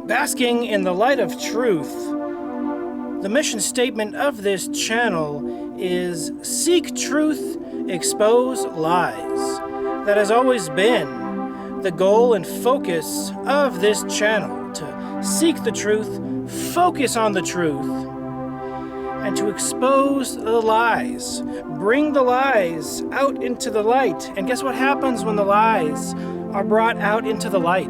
Basking in the light of truth, the mission statement of this channel is seek truth, expose lies. That has always been the goal and focus of this channel, to seek the truth, focus on the truth, and to expose the lies. Bring the lies out into the light. And guess what happens when the lies are brought out into the light?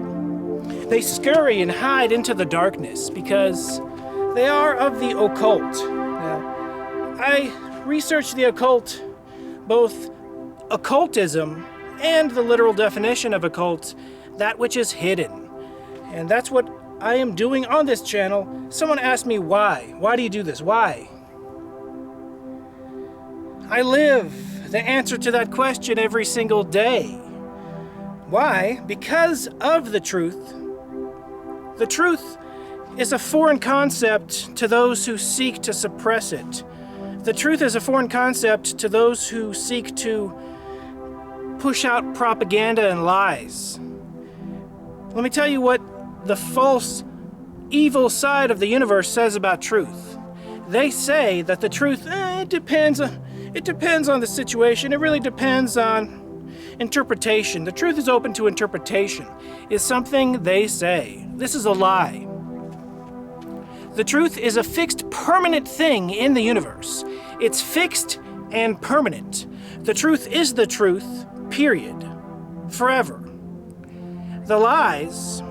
They scurry and hide into the darkness because they are of the occult. Now, I researched the occult, both occultism and the literal definition of occult, that which is hidden. And that's what I am doing on this channel. Someone asked me why. Why do you do this? Why? I live the answer to that question every single day. Why? Because of the truth. The truth is a foreign concept to those who seek to suppress it. The truth is a foreign concept to those who seek to push out propaganda and lies. Let me tell you what the false, evil side of the universe says about truth. They say that the truth, it depends on the situation. It really depends on interpretation. The truth is open to interpretation, is something they say. This is a lie. The truth is a fixed, permanent thing in the universe. It's fixed and permanent. The truth is the truth, period. Forever. The lies,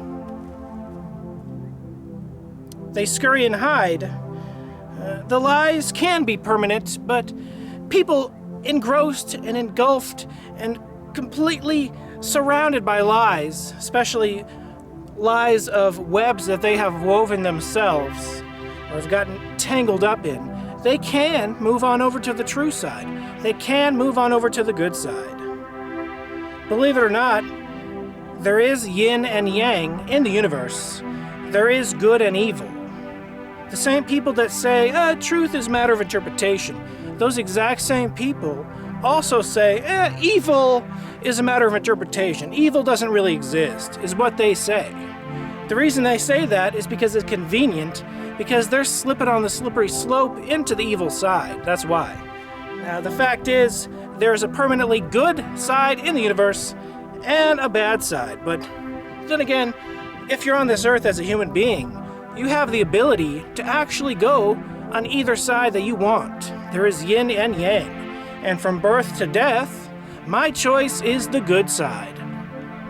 they scurry and hide. The lies can be permanent, but people engrossed and engulfed and completely surrounded by lies, especially lies of webs that they have woven themselves or have gotten tangled up in, they can move on over to the true side. They can move on over to the good side. Believe it or not, there is yin and yang in the universe. There is good and evil. The same people that say, truth is a matter of interpretation, those exact same people also say, evil is a matter of interpretation. Evil doesn't really exist, is what they say. The reason they say that is because it's convenient, because they're slipping on the slippery slope into the evil side. That's why. Now, the fact is, there's a permanently good side in the universe and a bad side. But then again, if you're on this earth as a human being, you have the ability to actually go on either side that you want. There is yin and yang. And from birth to death, my choice is the good side.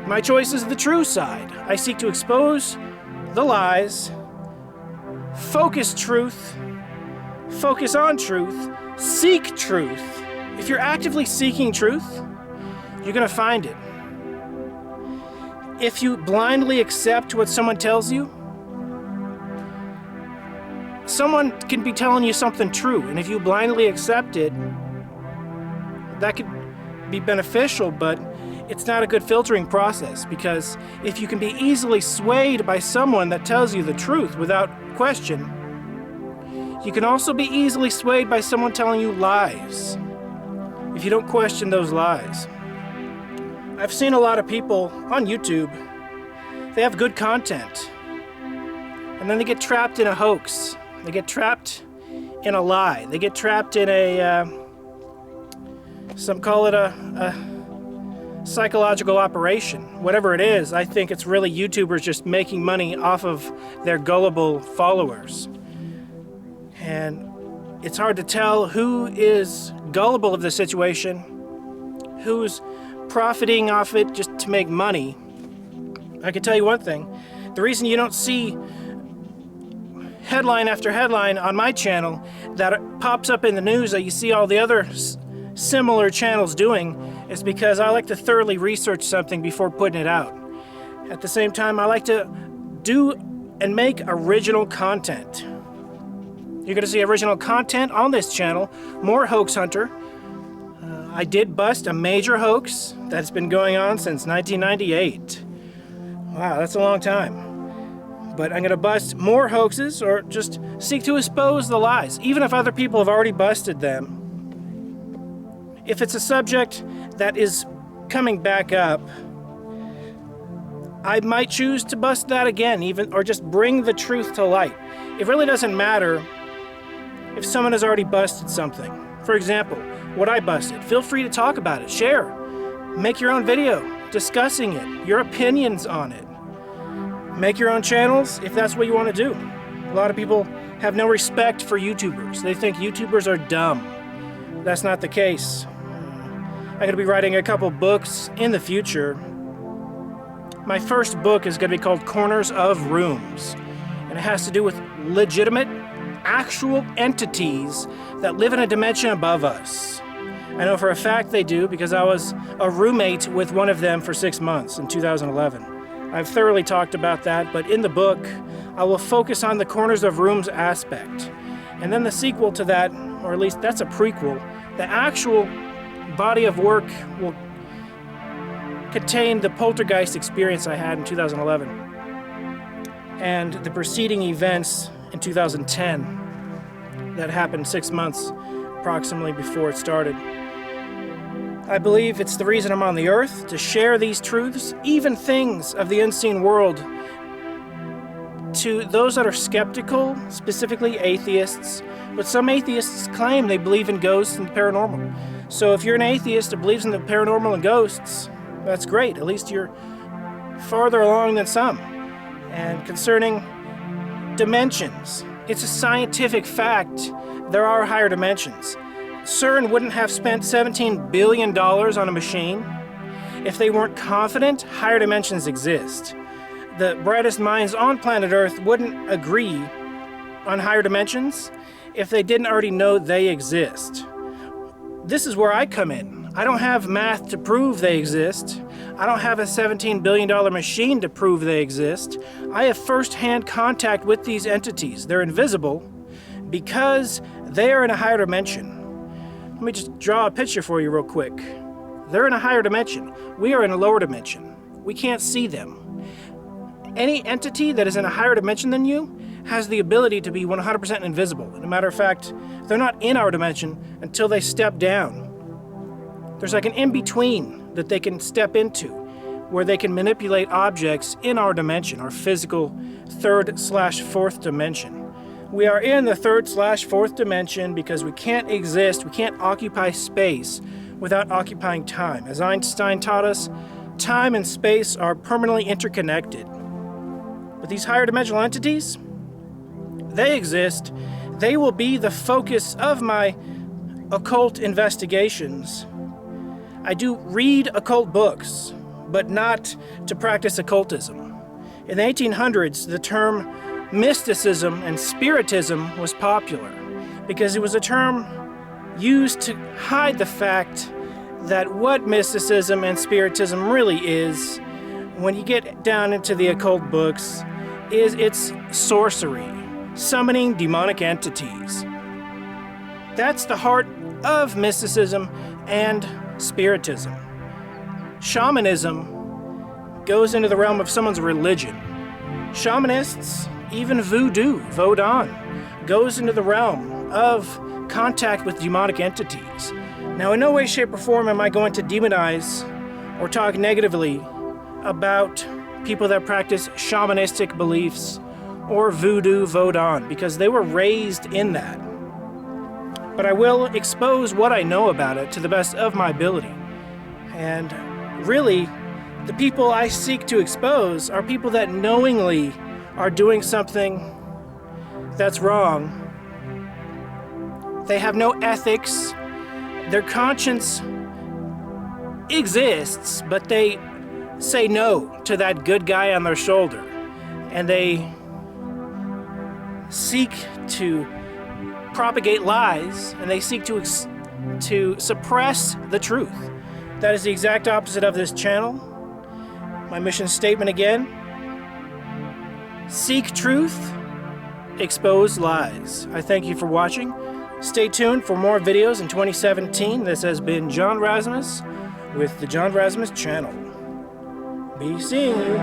My choice is the true side. I seek to expose the lies, focus truth, focus on truth, seek truth. If you're actively seeking truth, you're going to find it. If you blindly accept what someone tells you, someone can be telling you something true, and if you blindly accept it, that could be beneficial, but it's not a good filtering process, because if you can be easily swayed by someone that tells you the truth without question, you can also be easily swayed by someone telling you lies if you don't question those lies. I've seen a lot of people on YouTube, they have good content, and then they get trapped in a hoax. They get trapped in a lie. They get trapped in some call it a psychological operation. Whatever it is, I think it's really YouTubers just making money off of their gullible followers. And it's hard to tell who is gullible of the situation, who's profiting off it just to make money. I can tell you one thing. The reason you don't see headline after headline on my channel that pops up in the news that you see all the other similar channels doing is because I like to thoroughly research something before putting it out. At the same time, I like to do and make original content. You're going to see original content on this channel, more Hoax Hunter. I did bust a major hoax that's been going on since 1998. Wow, that's a long time. But I'm going to bust more hoaxes or just seek to expose the lies, even if other people have already busted them. If it's a subject that is coming back up, I might choose to bust that again, or just bring the truth to light. It really doesn't matter if someone has already busted something. For example, what I busted. Feel free to talk about it, share, make your own video discussing it, your opinions on it. Make your own channels if that's what you want to do. A lot of people have no respect for YouTubers. They think YouTubers are dumb. That's not the case. I'm going to be writing a couple books in the future. My first book is going to be called Corners of Rooms, and it has to do with legitimate, actual entities that live in a dimension above us. I know for a fact they do because I was a roommate with one of them for 6 months in 2011. I've thoroughly talked about that, but in the book, I will focus on the Corners of Rooms aspect. And then the sequel to that, or at least that's a prequel, the actual body of work will contain the poltergeist experience I had in 2011 and the preceding events in 2010 that happened 6 months approximately before it started. I believe it's the reason I'm on the earth, to share these truths, even things of the unseen world, to those that are skeptical, specifically atheists. But some atheists claim they believe in ghosts and paranormal. So if you're an atheist that believes in the paranormal and ghosts, that's great. At least you're farther along than some. And concerning dimensions, it's a scientific fact there are higher dimensions. CERN wouldn't have spent $17 billion on a machine if they weren't confident higher dimensions exist. The brightest minds on planet Earth wouldn't agree on higher dimensions if they didn't already know they exist. This is where I come in. I don't have math to prove they exist. I don't have a $17 billion machine to prove they exist. I have first-hand contact with these entities. They're invisible because they are in a higher dimension. Let me just draw a picture for you real quick. They're in a higher dimension. We are in a lower dimension. We can't see them. Any entity that is in a higher dimension than you has the ability to be 100% invisible. As a matter of fact, they're not in our dimension until they step down. There's like an in-between that they can step into where they can manipulate objects in our dimension, our physical 3rd/4th dimension. We are in the 3rd/4th dimension because we can't exist, we can't occupy space without occupying time. As Einstein taught us, time and space are permanently interconnected. But these higher dimensional entities, they exist. They will be the focus of my occult investigations. I do read occult books, but not to practice occultism. In the 1800s, the term mysticism and spiritism was popular because it was a term used to hide the fact that what mysticism and spiritism really is, when you get down into the occult books, is it's sorcery, summoning demonic entities. That's the heart of mysticism and spiritism. Shamanism goes into the realm of someone's religion. Shamanists, even voodoo, Vodun, goes into the realm of contact with demonic entities. Now, in no way, shape, or form am I going to demonize or talk negatively about people that practice shamanistic beliefs or voodoo, Vodun, because they were raised in that. But I will expose what I know about it to the best of my ability. And really, the people I seek to expose are people that knowingly are doing something that's wrong. They have no ethics. Their conscience exists, but they say no to that good guy on their shoulder. And they seek to propagate lies, and they seek to suppress the truth. That is the exact opposite of this channel. My mission statement again: seek truth, expose lies. I thank you for watching. Stay tuned for more videos in 2017. This has been John Razimus with the John Razimus channel. Be seeing you.